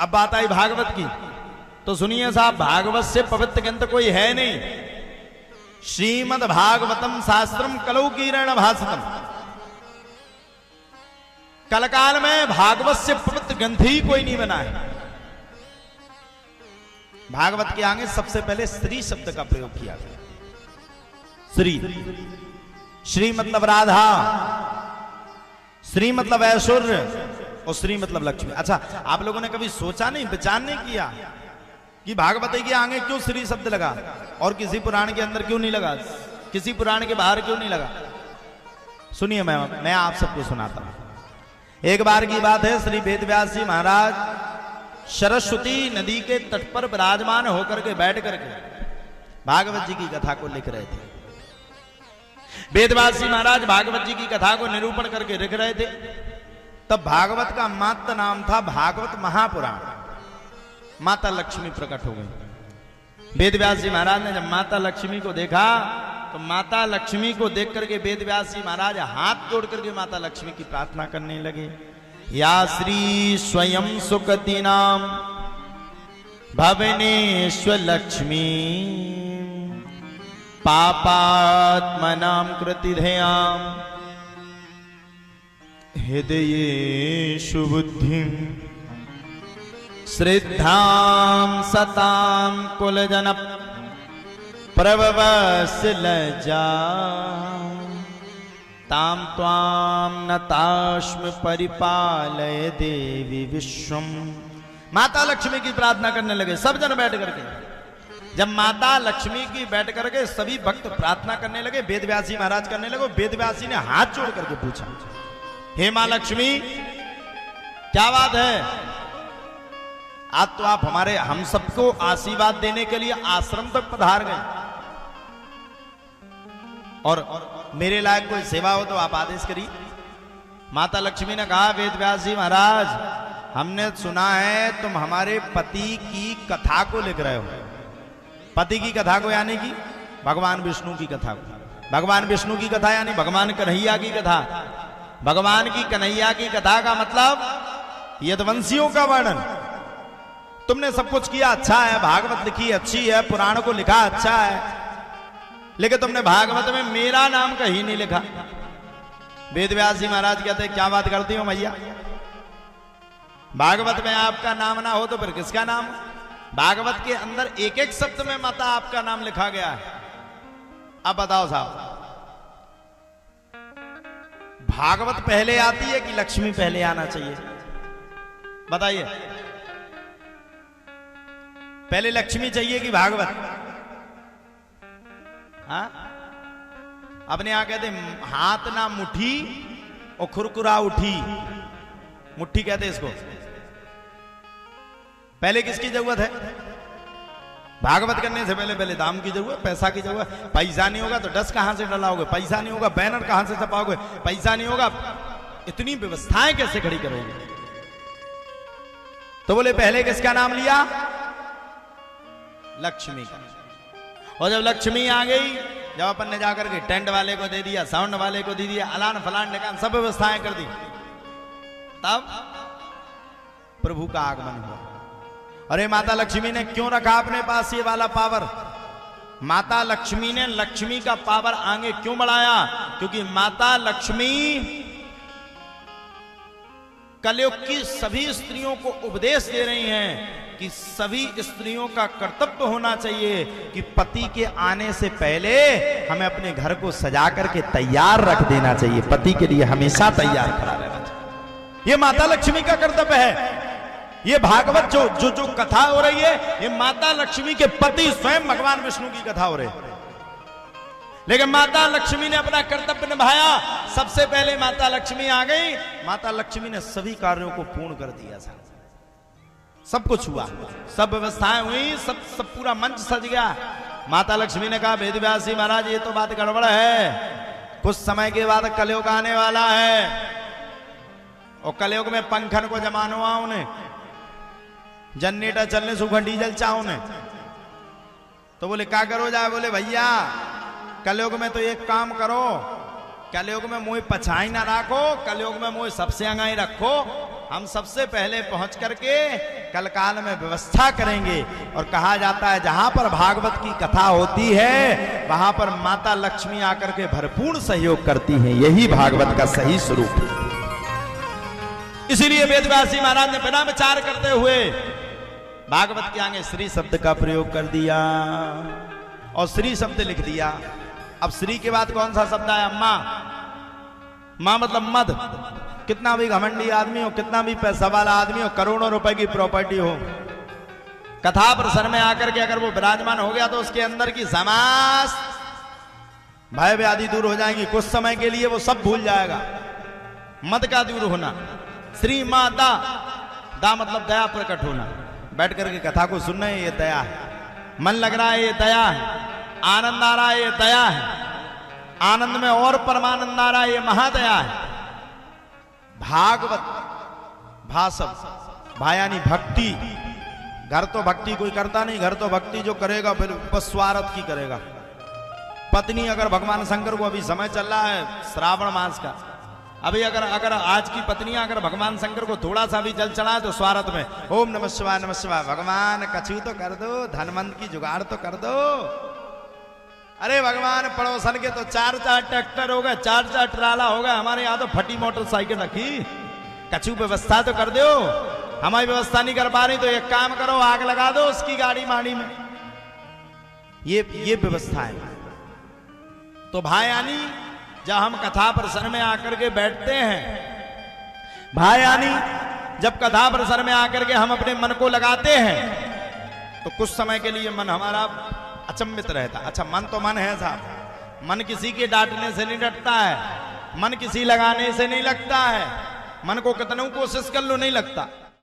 अब बात आई भागवत की, तो सुनिए साहब, भागवत से पवित्र ग्रंथ कोई है नहीं। श्रीमद् भागवतम शास्त्रम कलौ कीरण भाषितम। कलकाल में भागवत से पवित्र ग्रंथ ही कोई नहीं बना है। भागवत के आगे सबसे पहले श्री शब्द का प्रयोग किया गया। श्री, श्री मतलब राधा, श्री मतलब ऐश्वर्य और श्री मतलब लक्ष्मी। अच्छा, आप लोगों ने कभी सोचा नहीं, विचार नहीं किया कि भागवत के आगे क्यों श्री शब्द लगा और किसी पुराण के अंदर क्यों नहीं लगा, किसी पुराण के बाहर क्यों नहीं लगा? सुनिए, मैं आप सबको सुनाता हूं। एक बार की बात है, श्री वेदव्यास जी महाराज सरस्वती नदी के तट पर विराजमान होकर के बैठ करके भागवत जी की कथा को लिख रहे थे। वेदव्यास जी महाराज भागवत जी की कथा को निरूपण करके लिख रहे थे। तब भागवत का मात्र नाम था भागवत महापुराण। माता लक्ष्मी प्रकट हो गई। वेदव्यास जी महाराज ने जब माता लक्ष्मी को देखा तो माता लक्ष्मी को देख करके वेदव्यास जी महाराज हाथ जोड़ करके माता लक्ष्मी की प्रार्थना करने लगे। या श्री स्वयं सुकति नाम भवनेश्वर लक्ष्मी पापात्मनां कृतिधेयां हृदयेषु बुद्धिं श्रद्धां सतां कुलजन प्रभवस्लजा ताम त्वाम नताश्म परिपालय देवी विश्वम। माता लक्ष्मी की प्रार्थना करने लगे सब जन बैठ करके। जब माता लक्ष्मी की बैठ करके सभी भक्त प्रार्थना करने लगे, वेदव्यास जी महाराज करने लगे। वेदव्यास जी ने हाथ जोड़ करके पूछा, हे मां लक्ष्मी, क्या बात है? आज तो आप हम सबको आशीर्वाद देने के लिए आश्रम तक पधार गए और मेरे लायक कोई सेवा हो तो आप आदेश करिए। माता लक्ष्मी ने कहा, वेदव्यास जी महाराज, हमने सुना है तुम हमारे पति की कथा को लिख रहे हो। पति की कथा को यानी कि भगवान विष्णु की कथा को। भगवान विष्णु की कथा यानी भगवान कन्हैया की कथा। भगवान की कन्हैया की कथा का मतलब यदुवंशियों का वर्णन। तुमने सब कुछ किया, अच्छा है, भागवत लिखी अच्छी है, पुराण को लिखा अच्छा है, लेकिन तुमने भागवत में मेरा नाम कहीं नहीं लिखा। वेदव्यास जी महाराज कहते हैं, क्या बात करती हो मैया, भागवत में आपका नाम ना हो तो फिर किसका नाम? भागवत के अंदर एक एक शब्द में माता आपका नाम लिखा गया है। अब बताओ साहब, भागवत पहले आती है कि लक्ष्मी पहले आना चाहिए? बताइए, पहले लक्ष्मी चाहिए कि भागवत? हाँ? अपने यहां कहते हाथ ना मुट्ठी और खुरकुरा उठी, मुट्ठी कहते इसको। पहले किसकी जरूरत है? भागवत करने से पहले दाम की जरूरत, पैसा की जरूरत। पैसा नहीं होगा तो डस कहां से डलाओगे? पैसा नहीं होगा बैनर कहां से छपाओगे? पैसा नहीं होगा इतनी व्यवस्थाएं कैसे खड़ी करोगे? तो बोले पहले किसका नाम लिया? लक्ष्मी का। और जब लक्ष्मी आ गई, जब अपन ने जाकर के टेंट वाले को दे दिया, साउंड वाले को दे दिया, अलान फलान निकाल सब व्यवस्थाएं कर दी, तब प्रभु का आगमन हुआ। अरे माता लक्ष्मी ने क्यों रखा अपने पास ये वाला पावर? माता लक्ष्मी ने लक्ष्मी का पावर आगे क्यों बढ़ाया? क्योंकि माता लक्ष्मी कलयुग की सभी स्त्रियों को उपदेश दे रही हैं कि सभी स्त्रियों का कर्तव्य होना चाहिए कि पति के आने से पहले हमें अपने घर को सजा करके तैयार रख देना चाहिए। पति के लिए हमेशा तैयार खड़ा रहना चाहिए। ये माता लक्ष्मी का कर्तव्य है। ये भागवत जो कथा हो रही है, ये माता लक्ष्मी के पति स्वयं भगवान विष्णु की कथा हो रही है। लेकिन माता लक्ष्मी ने अपना कर्तव्य निभाया। सबसे पहले माता लक्ष्मी आ गई। माता लक्ष्मी ने सभी कार्यों को पूर्ण कर दिया। सब कुछ हुआ, सब व्यवस्थाएं हुई, सब पूरा मंच सज गया। माता लक्ष्मी ने कहा, वेदव्यास जी महाराज, ये तो बात गड़बड़ है। कुछ समय के बाद कलयुग आने वाला है और कलयुग में पंखन को जमानो हुआ उन्हें, जनरेटर चलने सूखा डीजल चाहो उन्हें। तो बोले क्या करो जाए? बोले भैया कलयुग में तो एक काम करो, कलयुग में मुझे पछाई ना रखो, कलयुग में मुझे सबसे अंगाई रखो हम सबसे पहले पहुंच करके कलकाल में व्यवस्था करेंगे। और कहा जाता है जहां पर भागवत की कथा होती है वहां पर माता लक्ष्मी आकर के भरपूर सहयोग करती हैं। यही भागवत का सही स्वरूप है। इसीलिए वेदव्यासी महाराज ने बिना विचार करते हुए भागवत के आगे श्री शब्द का प्रयोग कर दिया और श्री शब्द लिख दिया। अब श्री के बाद कौन सा शब्द आया? मां। मां मतलब मद। कितना भी घमंडी आदमी हो, कितना भी पैसा वाला आदमी हो, करोड़ों रुपए की प्रॉपर्टी हो, कथा प्रसंग में आकर के अगर वो विराजमान हो गया तो उसके अंदर की समस्त भय व्याधि दूर हो जाएंगी। कुछ समय के लिए वो सब भूल जाएगा। मद का दूर होना। श्री मां दा, दा मतलब दया प्रकट होना। बैठ करके कथा को सुन रहे हैं, ये दया है। मन लग रहा है, ये दया है। आनंद आ रहा है, ये दया है। आनंद में और परमानंद आ रहा है, ये महादया है। भागवत, भासव, भायानी भक्ति। घर तो भक्ति कोई करता नहीं, घर तो भक्ति जो करेगा फिर बस स्वार्थ की करेगा। पत्नी अगर भगवान शंकर को, अभी समय चल रहा है श्रावण मास का, अभी अगर आज की पत्नियां अगर भगवान शंकर को थोड़ा सा भी जल चढ़ाए तो स्वार्थ में ओम नमः शिवाय नमः शिवाय, भगवान कछु तो कर दो, धनवंत की जुगाड़ तो कर दो। अरे भगवान पड़ोसन के तो 4-4 ट्रैक्टर हो गए, 4-4 ट्राला हो गए, हमारे यहाँ तो फटी मोटरसाइकिल रखी। कछु व्यवस्था तो कर दो। हमारी व्यवस्था नहीं कर पा रही तो एक काम करो, आग लगा दो उसकी गाड़ी माड़ी में। ये व्यवस्था है। तो भायानी जब हम कथा प्रसंग में आकर के बैठते हैं, भायानी जब कथा प्रसंग में आकर के हम अपने मन को लगाते हैं तो कुछ समय के लिए मन हमारा अचंभित रहता। अच्छा, मन तो मन है साहब, मन किसी के डांटने से नहीं डरता है, मन किसी लगाने से नहीं लगता है, मन को कितनों कोशिश कर लो नहीं लगता।